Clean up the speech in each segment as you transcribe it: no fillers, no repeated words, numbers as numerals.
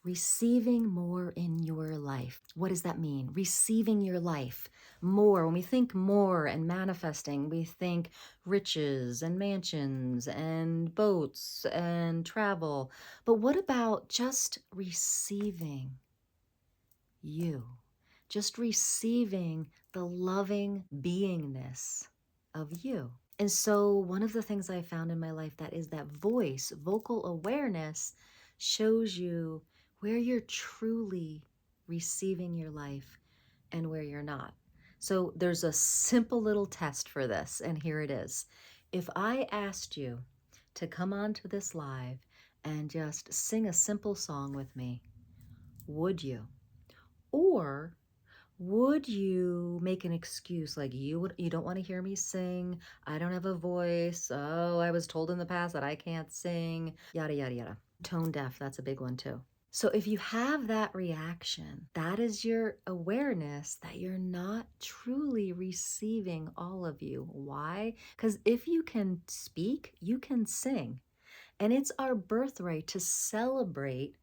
Receiving more in your life. What does that mean? Receiving your life more. When we think more and manifesting, we think riches and mansions and boats and travel. But what about just receiving you? Just receiving the loving beingness of you. And so one of the things I found in my life that is that voice, vocal awareness, shows you where you're truly receiving your life and where you're not. So there's a simple little test for this, and here it is. If I asked you to come onto this live and just sing a simple song with me, would you? Or would you make an excuse like you don't want to hear me sing? I don't have a voice. Oh, I was told in the past that I can't sing. Yada yada yada. Tone deaf, that's a big one too. So if you have that reaction, that is your awareness that you're not truly receiving all of you. Why? Because if you can speak, you can sing. And it's our birthright to celebrate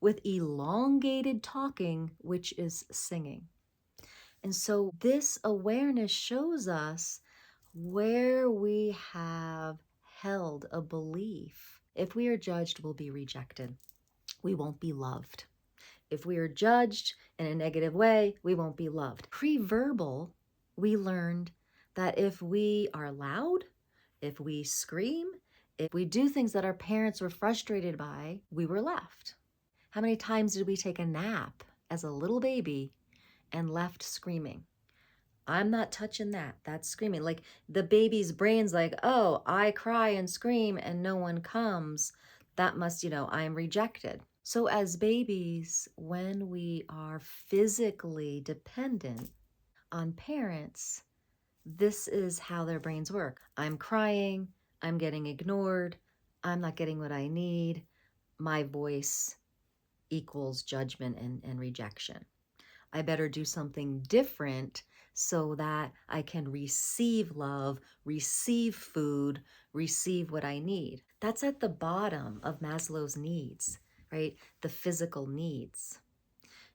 with elongated talking, which is singing. And so this awareness shows us where we have held a belief. If we are judged, we'll be rejected. We won't be loved. If we are judged in a negative way, we won't be loved. Pre-verbal, we learned that if we are loud, if we scream, if we do things that our parents were frustrated by, we were left. How many times did we take a nap as a little baby and left screaming? I'm not touching that. That's screaming. Like the baby's brain's like, oh, I cry and scream and no one comes. That must, I'm rejected. So as babies, when we are physically dependent on parents, this is how their brains work. I'm crying. I'm getting ignored. I'm not getting what I need. My voice equals judgment and rejection. I better do something different so that I can receive love, receive food, receive what I need. That's at the bottom of Maslow's needs, right? The physical needs.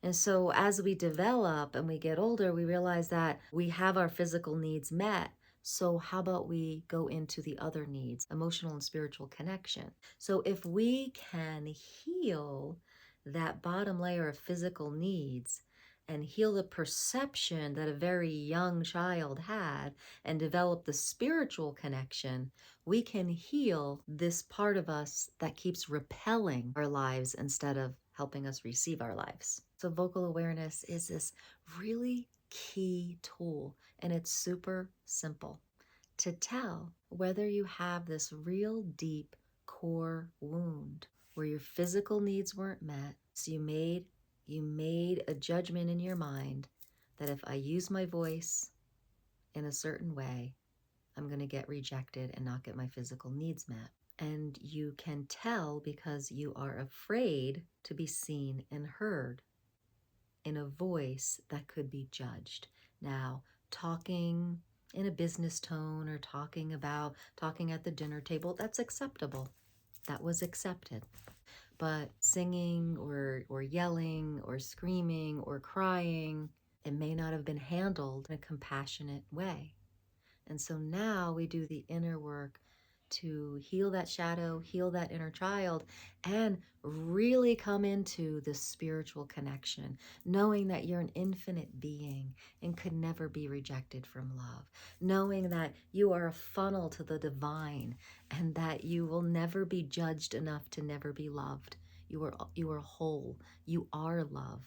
And so as we develop and we get older, we realize that we have our physical needs met. So how about we go into the other needs, emotional and spiritual connection? So if we can heal that bottom layer of physical needs and heal the perception that a very young child had and develop the spiritual connection, we can heal this part of us that keeps repelling our lives instead of helping us receive our lives. So vocal awareness is this really key tool, and it's super simple to tell whether you have this real deep core wound where your physical needs weren't met. So you made a judgment in your mind that if I use my voice in a certain way, I'm going to get rejected and not get my physical needs met. And you can tell because you are afraid to be seen and heard in a voice that could be judged. Now, talking in a business tone or talking at the dinner table, that's acceptable. That was accepted. But singing or yelling or screaming or crying, it may not have been handled in a compassionate way. And so now we do the inner work to heal that shadow, heal that inner child, and really come into the spiritual connection, knowing that you're an infinite being and could never be rejected from love, knowing that you are a funnel to the divine and that you will never be judged enough to never be loved. You are whole. You are love.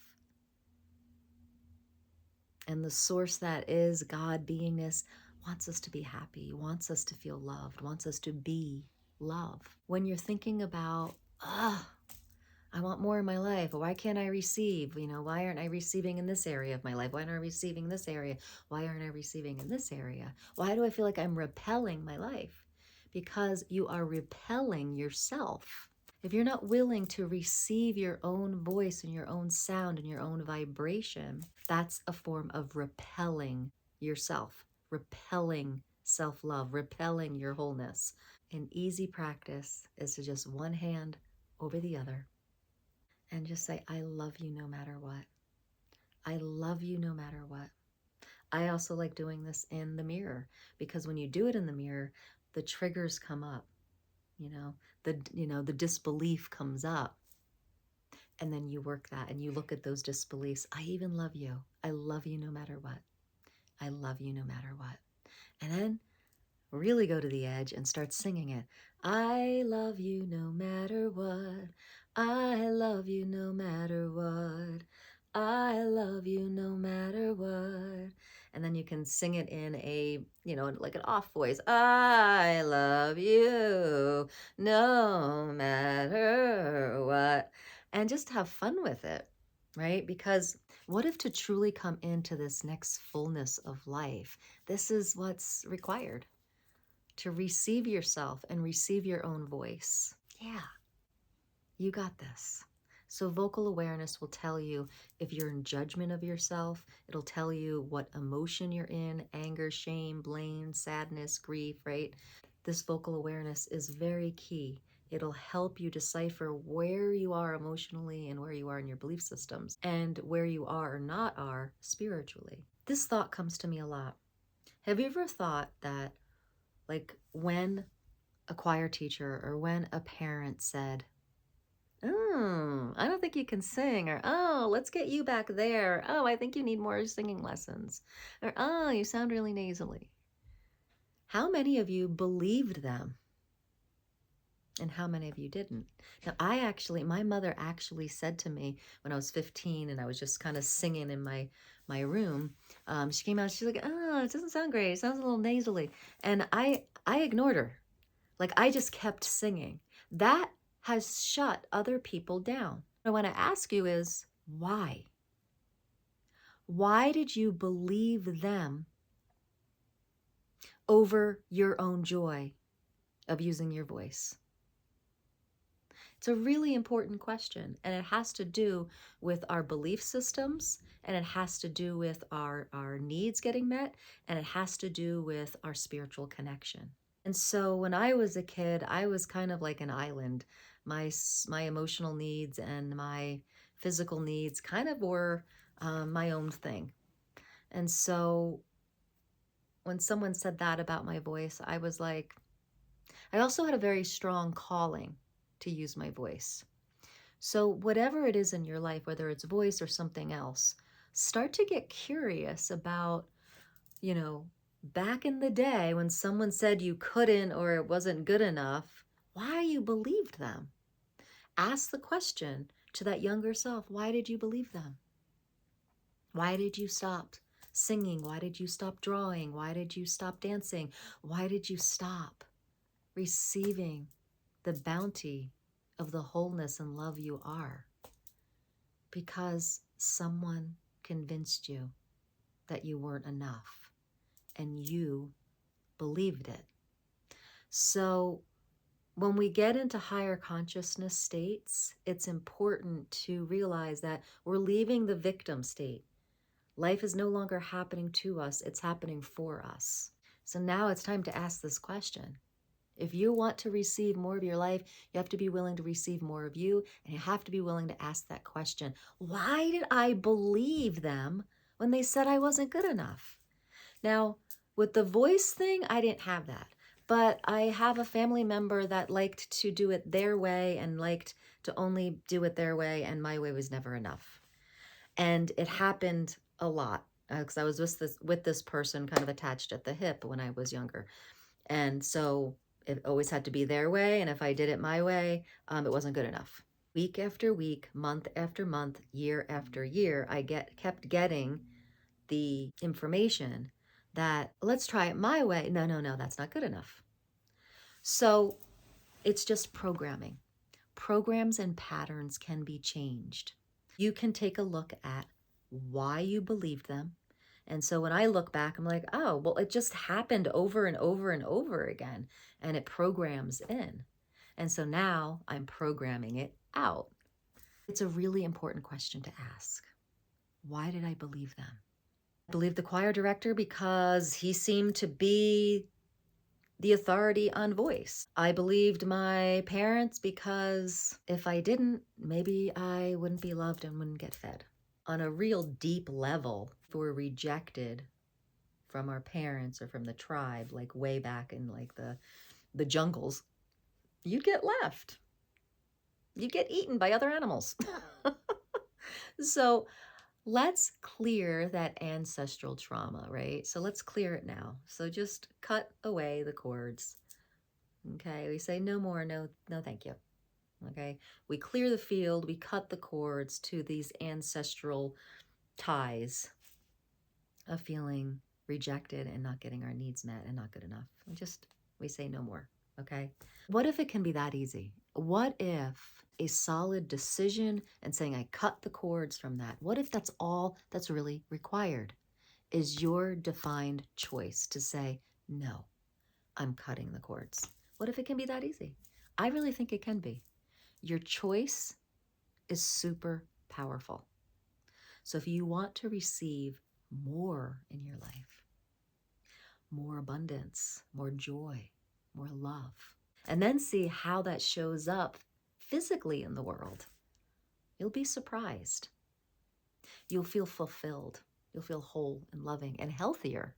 And the source that is God beingness wants us to be happy, wants us to feel loved, wants us to be love. When you're thinking about, I want more in my life. Why can't I receive? Why aren't I receiving in this area of my life? Why aren't I receiving in this area? Why aren't I receiving in this area? Why do I feel like I'm repelling my life? Because you are repelling yourself. If you're not willing to receive your own voice and your own sound and your own vibration, that's a form of repelling yourself, repelling self-love, repelling your wholeness. An easy practice is to just one hand over the other and just say, I love you no matter what. I love you no matter what. I also like doing this in the mirror, because when you do it in the mirror, the triggers come up, the disbelief comes up, and then you work that and you look at those disbeliefs. I even love you. I love you no matter what. I love you no matter what. And then really go to the edge and start singing it. I love you no matter what. I love you no matter what. I love you no matter what. And then you can sing it in a, like an off voice. I love you no matter what. And just have fun with it, right? Because what if to truly come into this next fullness of life, this is what's required? To receive yourself and receive your own voice. Yeah, you got this. So vocal awareness will tell you if you're in judgment of yourself. It'll tell you what emotion you're in: anger, shame, blame, sadness, grief, right? This vocal awareness is very key. It'll help you decipher where you are emotionally and where you are in your belief systems and where you are or not are spiritually. This thought comes to me a lot. Have you ever thought that, like, when a choir teacher or when a parent said, oh, I don't think you can sing, or oh, let's get you back there. Oh, I think you need more singing lessons, or oh, you sound really nasally. How many of you believed them? And how many of you didn't? Now, my mother actually said to me when I was 15 and I was just kind of singing in my room, she came out, she's like, oh, it doesn't sound great. It sounds a little nasally. And I ignored her. Like, I just kept singing. That has shut other people down. What I want to ask you is, why? Why did you believe them over your own joy of using your voice? It's a really important question, and it has to do with our belief systems, and it has to do with our needs getting met, and it has to do with our spiritual connection. And so when I was a kid, I was kind of like an island. My emotional needs and my physical needs kind of were my own thing. And so when someone said that about my voice, I was like, I also had a very strong calling to use my voice. So whatever it is in your life, whether it's voice or something else, start to get curious about, back in the day when someone said you couldn't or it wasn't good enough, why you believed them. Ask the question to that younger self, why did you believe them? Why did you stop singing? Why did you stop drawing? Why did you stop dancing? Why did you stop receiving the bounty of the wholeness and love you are? Because someone convinced you that you weren't enough and you believed it. So when we get into higher consciousness states, it's important to realize that we're leaving the victim state. Life is no longer happening to us, it's happening for us. So now it's time to ask this question. If you want to receive more of your life, you have to be willing to receive more of you, and you have to be willing to ask that question. Why did I believe them when they said I wasn't good enough? Now, with the voice thing, I didn't have that. But I have a family member that liked to do it their way and liked to only do it their way, and my way was never enough. And it happened a lot because I was with this person kind of attached at the hip when I was younger. And so it always had to be their way, and if I did it my way, it wasn't good enough. Week after week, month after month, year after year, I kept getting the information that, let's try it my way. No, no, no, that's not good enough. So it's just programming. Programs and patterns can be changed. You can take a look at why you believed them. And so when I look back, I'm like, oh, well, it just happened over and over and over again, and it programs in. And so now I'm programming it out. It's a really important question to ask. Why did I believe them? I believed the choir director because he seemed to be the authority on voice. I believed my parents because if I didn't, maybe I wouldn't be loved and wouldn't get fed. On a real deep level, if we're rejected from our parents or from the tribe, like way back in like the jungles, you'd get left. You'd get eaten by other animals. So let's clear that ancestral trauma, right? So let's clear it now. So just cut away the cords. Okay, we say no more, no, no, thank you. Okay, we clear the field, we cut the cords to these ancestral ties of feeling rejected and not getting our needs met and not good enough. We say no more. Okay, what if it can be that easy? What if a solid decision and saying I cut the cords from that, what if that's all that's really required? Is your defined choice to say, no, I'm cutting the cords. What if it can be that easy? I really think it can be. Your choice is super powerful. So if you want to receive more in your life, more abundance, more joy, more love, and then see how that shows up physically in the world, you'll be surprised. You'll feel fulfilled. You'll feel whole and loving and healthier.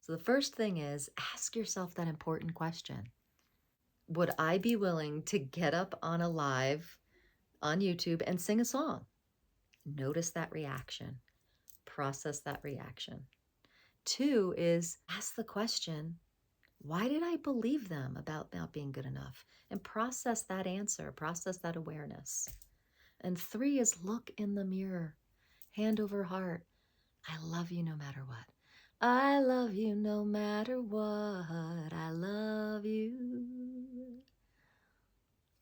So the first thing is ask yourself that important question. Would I be willing to get up on a live on YouTube and sing a song? Notice that reaction. Process that reaction. 2 is ask the question, why did I believe them about not being good enough? And process that answer, process that awareness. And 3 is look in the mirror, hand over heart. I love you no matter what. I love you no matter what. I love you.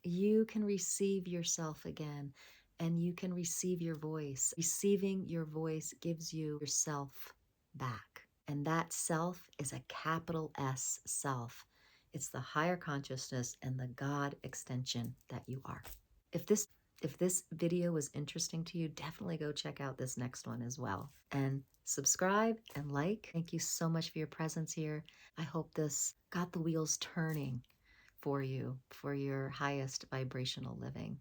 You can receive yourself again, and you can receive your voice. Receiving your voice gives you yourself back. And that self is a capital S self. It's the higher consciousness and the God extension that you are. If this video was interesting to you, definitely go check out this next one as well. And subscribe and like. Thank you so much for your presence here. I hope this got the wheels turning for you, for your highest vibrational living.